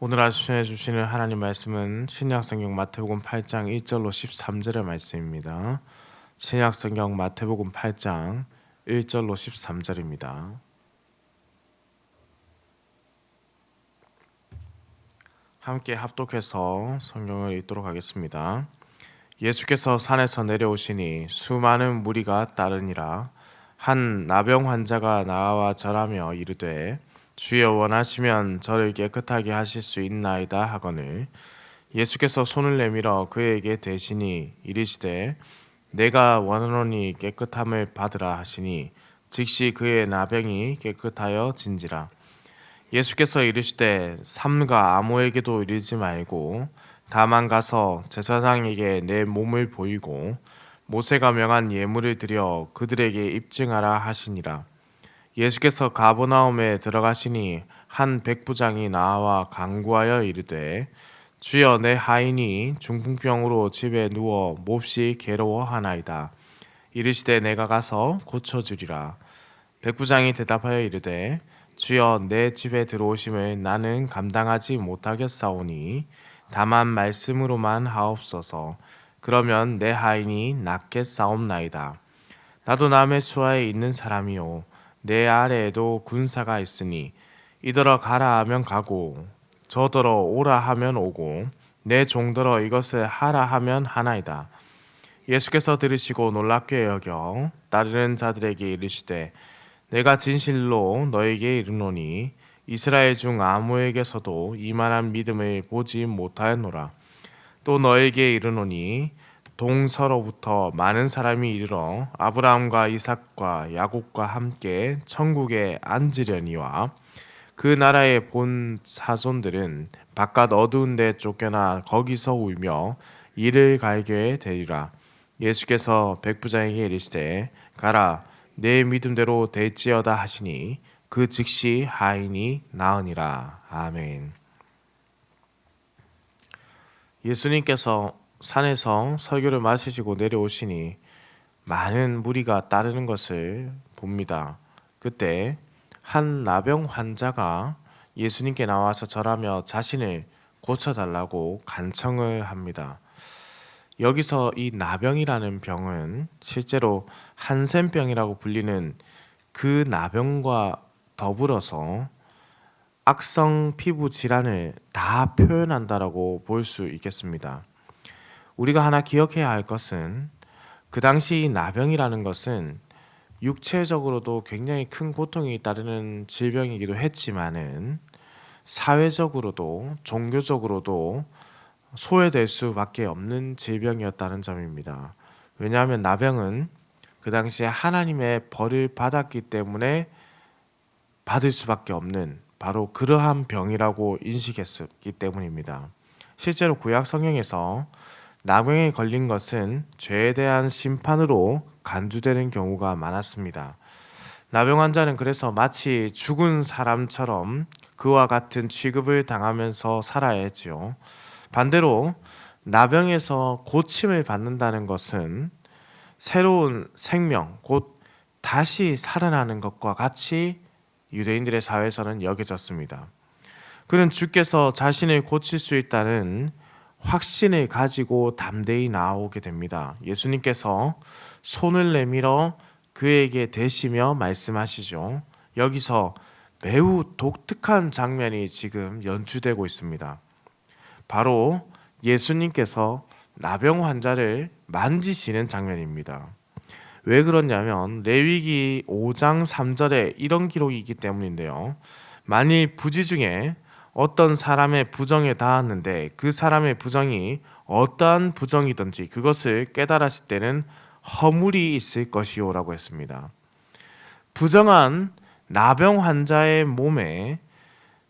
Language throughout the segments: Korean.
오늘 아침에 주시는 하나님 말씀은 신약성경 마태복음 8장 1절로 13절의 말씀입니다. 신약성경 마태복음 8장 1절로 13절입니다. 함께 합독해서 성경을 읽도록 하겠습니다. 예수께서 산에서 내려오시니 수많은 무리가 따르니라. 한 나병 환자가 나와 절하며 이르되 주여 원하시면 저를 깨끗하게 하실 수 있나이다 하거늘 예수께서 손을 내밀어 그에게 대시니 이르시되 내가 원하노니 깨끗함을 받으라 하시니 즉시 그의 나병이 깨끗하여 진지라. 예수께서 이르시되 삼가 아무에게도 이르지 말고 다만 가서 제사장에게 내 몸을 보이고 모세가 명한 예물을 드려 그들에게 입증하라 하시니라. 예수께서 가버나움에 들어가시니 한 백부장이 나와 간구하여 이르되 주여 내 하인이 중풍병으로 집에 누워 몹시 괴로워하나이다. 이르시되 내가 가서 고쳐주리라. 백부장이 대답하여 이르되 주여 내 집에 들어오심을 나는 감당하지 못하겠사오니 다만 말씀으로만 하옵소서. 그러면 내 하인이 낫겠사옵나이다. 나도 남의 수하에 있는 사람이요 내 아래에도 군사가 있으니 이더러 가라 하면 가고 저더러 오라 하면 오고 내 종더러 이것을 하라 하면 하나이다. 예수께서 들으시고 놀랍게 여겨 따르는 자들에게 이르시되 내가 진실로 너에게 이르노니 이스라엘 중 아무에게서도 이만한 믿음을 보지 못하였노라. 또 너에게 이르노니 동서로부터 많은 사람이 이르러 아브라함과 이삭과 야곱과 함께 천국에 앉으려니와 그 나라의 본 사손들은 바깥 어두운 데 쫓겨나 거기서 울며 이를 갈겨에 되리라. 예수께서 백부장에게 이르시되 가라 내 믿음대로 될지어다 하시니 그 즉시 하인이 나으니라. 아멘. 예수님께서 산에서 설교를 마치시고 내려오시니 많은 무리가 따르는 것을 봅니다. 그때 한 나병 환자가 예수님께 나와서 절하며 자신을 고쳐달라고 간청을 합니다. 여기서 이 나병이라는 병은 실제로 한센병이라고 불리는 그 나병과 더불어서 악성 피부 질환을 다 표현한다라고 볼 수 있겠습니다. 우리가 하나 기억해야 할 것은 그 당시 이 나병이라는 것은 육체적으로도 굉장히 큰 고통이 따르는 질병이기도 했지만은 사회적으로도 종교적으로도 소외될 수밖에 없는 질병이었다는 점입니다. 왜냐하면 나병은 그 당시에 하나님의 벌을 받았기 때문에 받을 수밖에 없는 바로 그러한 병이라고 인식했기 때문입니다. 실제로 구약 성경에서 나병에 걸린 것은 죄에 대한 심판으로 간주되는 경우가 많았습니다. 나병 환자는 그래서 마치 죽은 사람처럼 그와 같은 취급을 당하면서 살아야 했지요. 반대로 나병에서 고침을 받는다는 것은 새로운 생명, 곧 다시 살아나는 것과 같이 유대인들의 사회에서는 여겨졌습니다. 그는 주께서 자신을 고칠 수 있다는 확신을 가지고 담대히 나오게 됩니다. 예수님께서 손을 내밀어 그에게 대시며 말씀하시죠. 여기서 매우 독특한 장면이 지금 연출되고 있습니다. 바로 예수님께서 나병 환자를 만지시는 장면입니다. 왜 그러냐면 레위기 5장 3절에 이런 기록이 있기 때문인데요. 만일 부지 중에 어떤 사람의 부정에 닿았는데 그 사람의 부정이 어떠한 부정이든지 그것을 깨달았을 때는 허물이 있을 것이요 라고 했습니다. 부정한 나병 환자의 몸에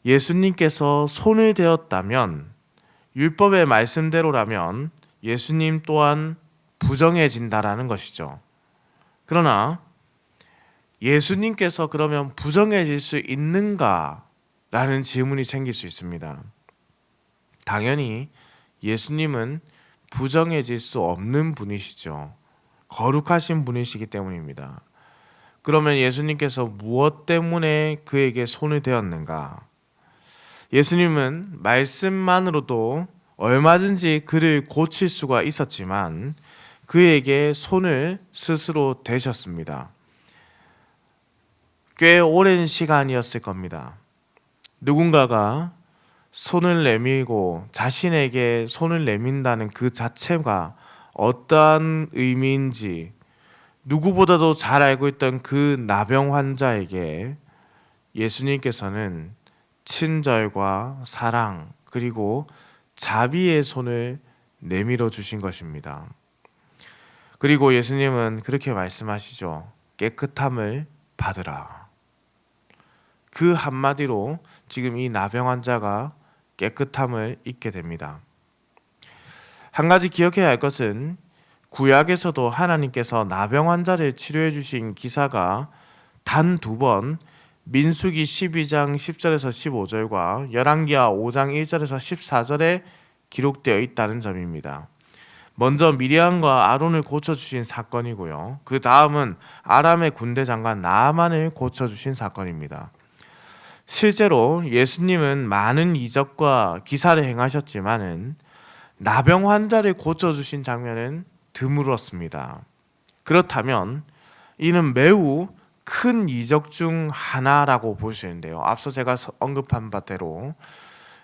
예수님께서 손을 대었다면 율법의 말씀대로라면 예수님 또한 부정해진다라는 것이죠. 그러나 예수님께서 그러면 부정해질 수 있는가? 라는 질문이 생길 수 있습니다. 당연히 예수님은 부정해질 수 없는 분이시죠. 거룩하신 분이시기 때문입니다. 그러면 예수님께서 무엇 때문에 그에게 손을 대었는가? 예수님은 말씀만으로도 얼마든지 그를 고칠 수가 있었지만 그에게 손을 스스로 대셨습니다. 꽤 오랜 시간이었을 겁니다. 누군가가 손을 내밀고 자신에게 손을 내민다는 그 자체가 어떠한 의미인지 누구보다도 잘 알고 있던 그 나병 환자에게 예수님께서는 친절과 사랑 그리고 자비의 손을 내밀어 주신 것입니다. 그리고 예수님은 그렇게 말씀하시죠. 깨끗함을 받으라. 그 한마디로 지금 이 나병 환자가 깨끗함을 잊게 됩니다. 한 가지 기억해야 할 것은 구약에서도 하나님께서 나병 환자를 치료해 주신 기사가 단 2번 민수기 12장 10절에서 15절과 열왕기하 5장 1절에서 14절에 기록되어 있다는 점입니다. 먼저 미리암과 아론을 고쳐주신 사건이고요. 그 다음은 아람의 군대 장관 나아만을 고쳐주신 사건입니다. 실제로 예수님은 많은 이적과 기사를 행하셨지만은 나병 환자를 고쳐주신 장면은 드물었습니다. 그렇다면 이는 매우 큰 이적 중 하나라고 볼 수 있는데요. 앞서 제가 언급한 바대로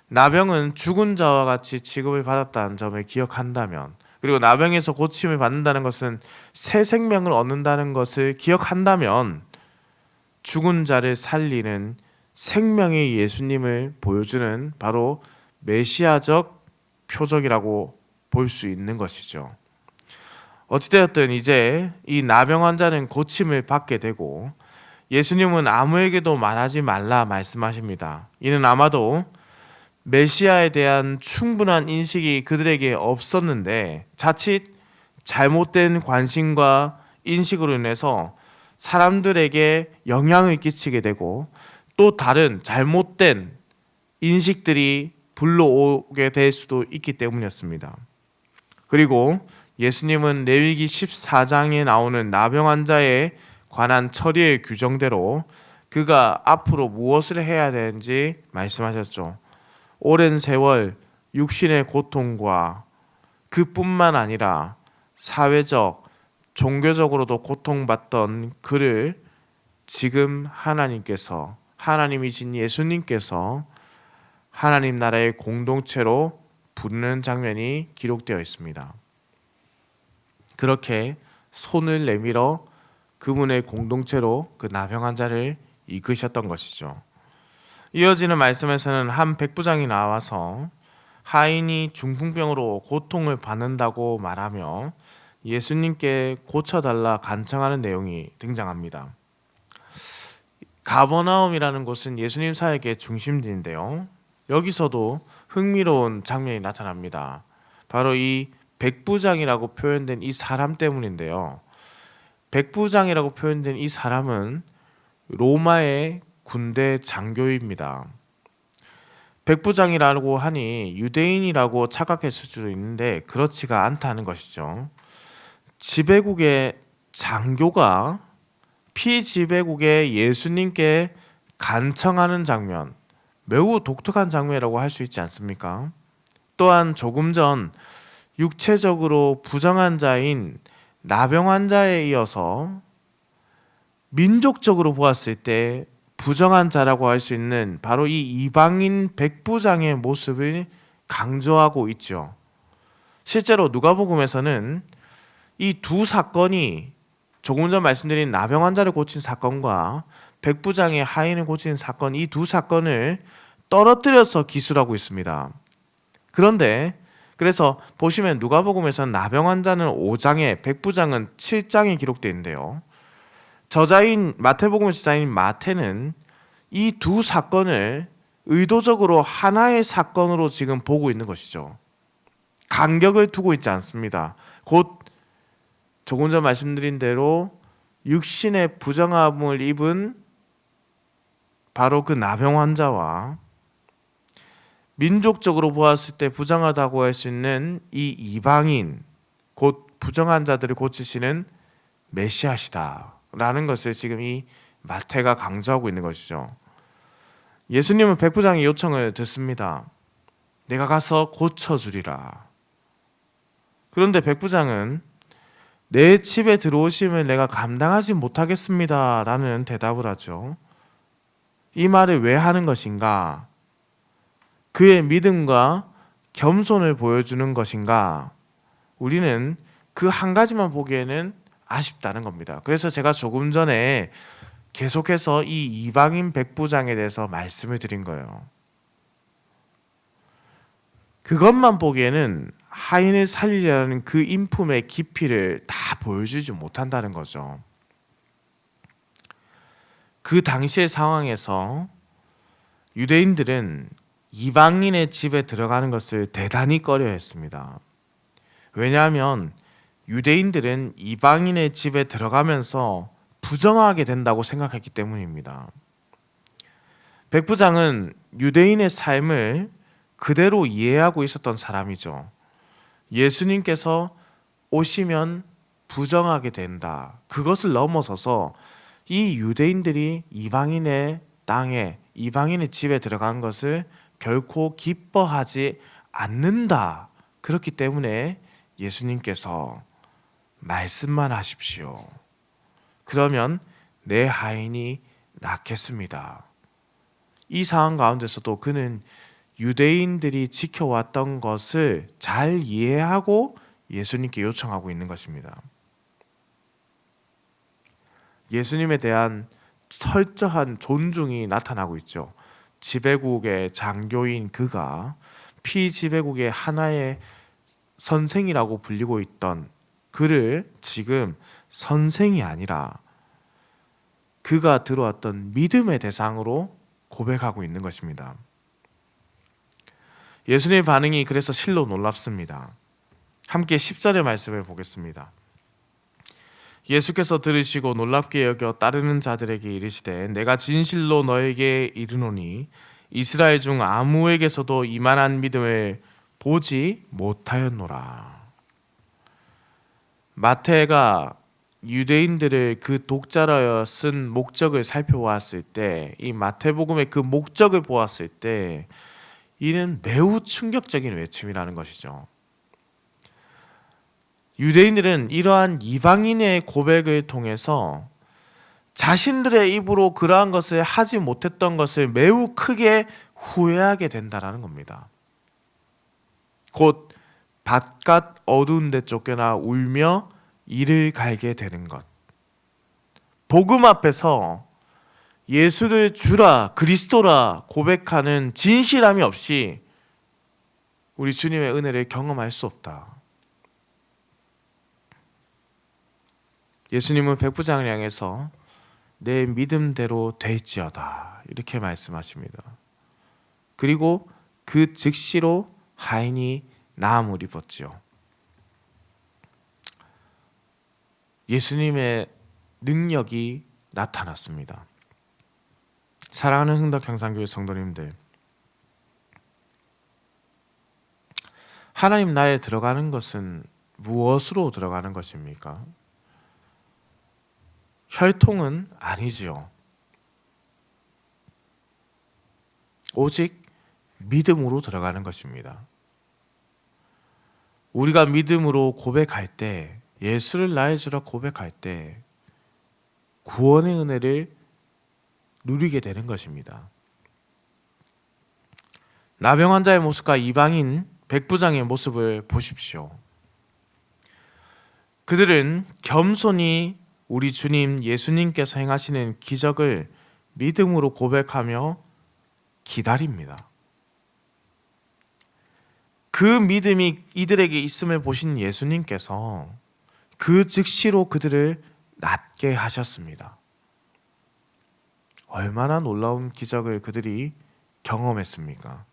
나병은 죽은 자와 같이 취급을 받았다는 점을 기억한다면, 그리고 나병에서 고침을 받는다는 것은 새 생명을 얻는다는 것을 기억한다면 죽은 자를 살리는 생명의 예수님을 보여주는 바로 메시아적 표적이라고 볼 수 있는 것이죠. 어찌되었든 이제 이 나병 환자는 고침을 받게 되고 예수님은 아무에게도 말하지 말라 말씀하십니다. 이는 아마도 메시아에 대한 충분한 인식이 그들에게 없었는데 자칫 잘못된 관심과 인식으로 인해서 사람들에게 영향을 끼치게 되고 또 다른 잘못된 인식들이 불러오게 될 수도 있기 때문이었습니다. 그리고 예수님은 레위기 14장에 나오는 나병 환자에 관한 처리의 규정대로 그가 앞으로 무엇을 해야 되는지 말씀하셨죠. 오랜 세월 육신의 고통과 그뿐만 아니라 사회적, 종교적으로도 고통받던 그를 지금 하나님께서, 하나님이신 예수님께서 하나님 나라의 공동체로 부르는 장면이 기록되어 있습니다. 그렇게 손을 내밀어 그분의 공동체로 그 나병 환자를 이끄셨던 것이죠. 이어지는 말씀에서는 한 백부장이 나와서 하인이 중풍병으로 고통을 받는다고 말하며 예수님께 고쳐달라 간청하는 내용이 등장합니다. 가버나움이라는 곳은 예수님 사역의 중심지인데요. 여기서도 흥미로운 장면이 나타납니다. 바로 이 백부장이라고 표현된 이 사람 때문인데요. 백부장이라고 표현된 이 사람은 로마의 군대 장교입니다. 백부장이라고 하니 유대인이라고 착각했을 수도 있는데 그렇지가 않다는 것이죠. 지배국의 장교가 피지배국의 예수님께 간청하는 장면, 매우 독특한 장면이라고 할 수 있지 않습니까? 또한 조금 전 육체적으로 부정한 자인 나병 환자에 이어서 민족적으로 보았을 때 부정한 자라고 할 수 있는 바로 이 이방인 백부장의 모습을 강조하고 있죠. 실제로 누가복음에서는 이 두 사건이 조금 전 말씀드린 나병 환자를 고친 사건과 백부장의 하인을 고친 사건, 이 두 사건을 떨어뜨려서 기술하고 있습니다. 그런데 그래서 보시면 누가복음에서는 나병 환자는 5장에 백부장은 7장에 기록되어 있는데요. 마태복음의 저자인 마태는 이 두 사건을 의도적으로 하나의 사건으로 지금 보고 있는 것이죠. 간격을 두고 있지 않습니다. 곧 조금 전 말씀드린 대로 육신의 부정함을 입은 바로 그 나병 환자와 민족적으로 보았을 때 부정하다고 할 수 있는 이 이방인, 곧 부정한 자들을 고치시는 메시아시다 라는 것을 지금 이 마태가 강조하고 있는 것이죠. 예수님은 백부장의 요청을 듣습니다. 내가 가서 고쳐주리라. 그런데 백부장은 내 집에 들어오심을 내가 감당하지 못하겠습니다 라는 대답을 하죠. 이 말을 왜 하는 것인가? 그의 믿음과 겸손을 보여주는 것인가? 우리는 그 한 가지만 보기에는 아쉽다는 겁니다. 그래서 제가 조금 전에 계속해서 이 이방인 백부장에 대해서 말씀을 드린 거예요. 그것만 보기에는 하인을 살리려는 그 인품의 깊이를 다 보여주지 못한다는 거죠. 그 당시의 상황에서 유대인들은 이방인의 집에 들어가는 것을 대단히 꺼려했습니다. 왜냐하면 유대인들은 이방인의 집에 들어가면서 부정하게 된다고 생각했기 때문입니다. 백부장은 유대인의 삶을 그대로 이해하고 있었던 사람이죠. 예수님께서 오시면 부정하게 된다. 그것을 넘어서서 이 유대인들이 이방인의 땅에, 이방인의 집에 들어간 것을 결코 기뻐하지 않는다. 그렇기 때문에 예수님께서 말씀만 하십시오. 그러면 내 하인이 낫겠습니다. 이 상황 가운데서도 그는 유대인들이 지켜왔던 것을 잘 이해하고 예수님께 요청하고 있는 것입니다. 예수님에 대한 철저한 존중이 나타나고 있죠. 지배국의 장교인 그가 피지배국의 하나의 선생이라고 불리고 있던 그를 지금 선생이 아니라 그가 들어왔던 믿음의 대상으로 고백하고 있는 것입니다. 예수님의 반응이 그래서 실로 놀랍습니다. 함께 10절의 말씀을 보겠습니다. 예수께서 들으시고 놀랍게 여겨 따르는 자들에게 이르시되 내가 진실로 너에게 이르노니 이스라엘 중 아무에게서도 이만한 믿음을 보지 못하였노라. 마태가 유대인들을 그 독자라여 쓴 목적을 살펴보았을 때, 이 마태복음의 그 목적을 보았을 때 이는 매우 충격적인 외침이라는 것이죠. 유대인들은 이러한 이방인의 고백을 통해서 자신들의 입으로 그러한 것을 하지 못했던 것을 매우 크게 후회하게 된다는 겁니다. 곧 바깥 어두운 데 쫓겨나 울며 이를 갈게 되는 것. 복음 앞에서 예수를 주라, 그리스도라 고백하는 진실함이 없이 우리 주님의 은혜를 경험할 수 없다. 예수님은 백부장을 향해서 내 믿음대로 될지어다 이렇게 말씀하십니다. 그리고 그 즉시로 하인이 나음을 입었지요. 예수님의 능력이 나타났습니다. 사랑하는 흥덕향상교회 성도님들, 하나님 나라에 들어가는 것은 무엇으로 들어가는 것입니까? 혈통은 아니지요. 오직 믿음으로 들어가는 것입니다. 우리가 믿음으로 고백할 때, 예수를 나의 주라 고백할 때 구원의 은혜를 누리게 되는 것입니다. 나병 환자의 모습과 이방인 백부장의 모습을 보십시오. 그들은 겸손히 우리 주님 예수님께서 행하시는 기적을 믿음으로 고백하며 기다립니다. 그 믿음이 이들에게 있음을 보신 예수님께서 그 즉시로 그들을 낫게 하셨습니다. 얼마나 놀라운 기적을 그들이 경험했습니까?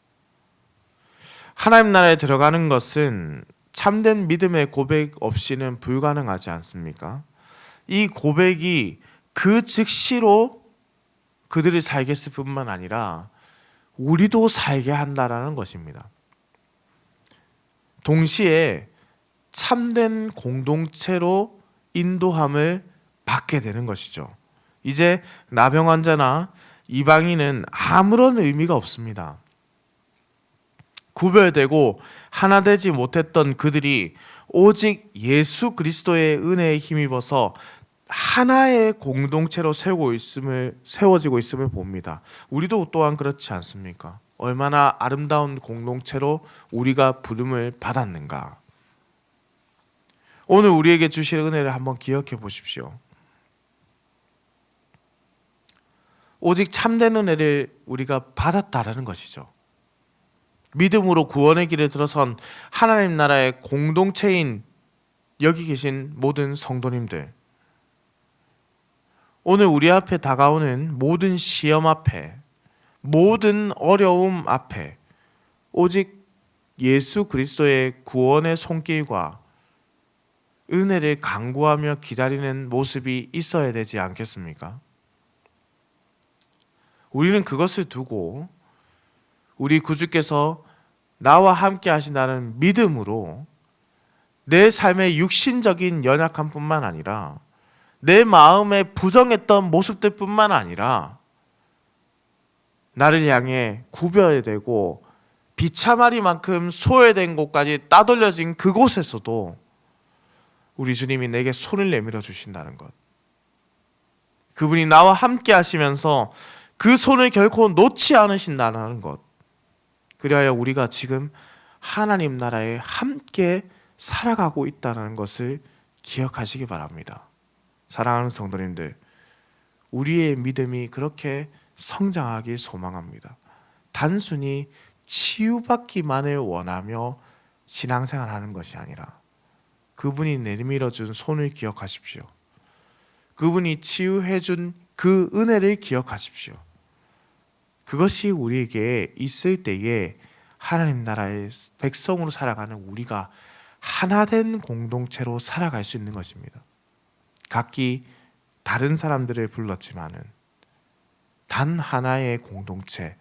하나님 나라에 들어가는 것은 참된 믿음의 고백 없이는 불가능하지 않습니까? 이 고백이 그 즉시로 그들이 살게 했을 뿐만 아니라 우리도 살게 한다라는 것입니다. 동시에 참된 공동체로 인도함을 받게 되는 것이죠. 이제 나병 환자나 이방인은 아무런 의미가 없습니다. 구별되고 하나 되지 못했던 그들이 오직 예수 그리스도의 은혜에 힘입어서 하나의 공동체로 세워지고 있음을 봅니다. 우리도 또한 그렇지 않습니까? 얼마나 아름다운 공동체로 우리가 부름을 받았는가. 오늘 우리에게 주실 은혜를 한번 기억해 보십시오. 오직 참된 은혜를 우리가 받았다라는 것이죠. 믿음으로 구원의 길에 들어선 하나님 나라의 공동체인 여기 계신 모든 성도님들, 오늘 우리 앞에 다가오는 모든 시험 앞에, 모든 어려움 앞에 오직 예수 그리스도의 구원의 손길과 은혜를 간구하며 기다리는 모습이 있어야 되지 않겠습니까? 우리는 그것을 두고 우리 구주께서 나와 함께 하신다는 믿음으로 내 삶의 육신적인 연약함뿐만 아니라 내 마음에 부정했던 모습들뿐만 아니라 나를 향해 구별되고 비참하리만큼 소외된 곳까지 따돌려진 그곳에서도 우리 주님이 내게 손을 내밀어 주신다는 것, 그분이 나와 함께 하시면서 그 손을 결코 놓지 않으신다는 것, 그리하여 우리가 지금 하나님 나라에 함께 살아가고 있다는 것을 기억하시기 바랍니다. 사랑하는 성도님들, 우리의 믿음이 그렇게 성장하길 소망합니다. 단순히 치유받기만을 원하며 신앙생활하는 것이 아니라 그분이 내밀어준 손을 기억하십시오. 그분이 치유해준 그 은혜를 기억하십시오. 그것이 우리에게 있을 때에 하나님 나라의 백성으로 살아가는 우리가 하나된 공동체로 살아갈 수 있는 것입니다. 각기 다른 사람들을 불렀지만은 단 하나의 공동체,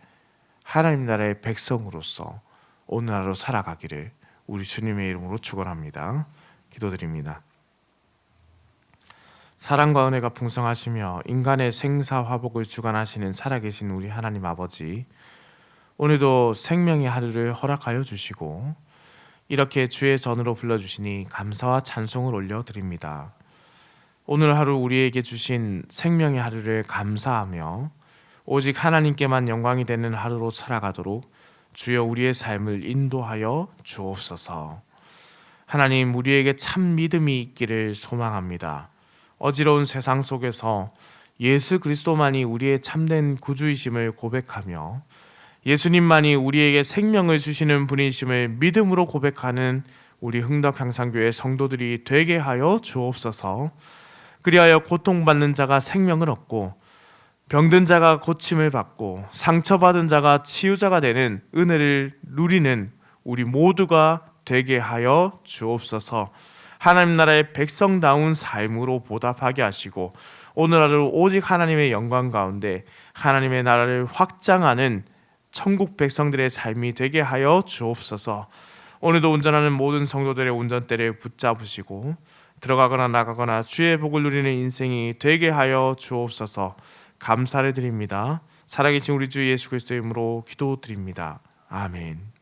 하나님 나라의 백성으로서 오늘 하루 살아가기를 우리 주님의 이름으로 축원합니다. 기도드립니다. 사랑과 은혜가 풍성하시며 인간의 생사화복을 주관하시는 살아계신 우리 하나님 아버지, 오늘도 생명의 하루를 허락하여 주시고 이렇게 주의 전으로 불러주시니 감사와 찬송을 올려드립니다. 오늘 하루 우리에게 주신 생명의 하루를 감사하며 오직 하나님께만 영광이 되는 하루로 살아가도록 주여 우리의 삶을 인도하여 주옵소서. 하나님, 우리에게 참 믿음이 있기를 소망합니다. 어지러운 세상 속에서 예수 그리스도만이 우리의 참된 구주이심을 고백하며 예수님만이 우리에게 생명을 주시는 분이심을 믿음으로 고백하는 우리 흥덕향상교회 성도들이 되게 하여 주옵소서. 그리하여 고통받는 자가 생명을 얻고 병든 자가 고침을 받고 상처받은 자가 치유자가 되는 은혜를 누리는 우리 모두가 되게 하여 주옵소서. 하나님 나라의 백성다운 삶으로 보답하게 하시고 오늘 하루 오직 하나님의 영광 가운데 하나님의 나라를 확장하는 천국 백성들의 삶이 되게 하여 주옵소서. 오늘도 운전하는 모든 성도들의 운전대를 붙잡으시고 들어가거나 나가거나 주의 복을 누리는 인생이 되게 하여 주옵소서. 감사를 드립니다. 살아계신 우리 주 예수 그리스도의 이름으로 기도드립니다. 아멘.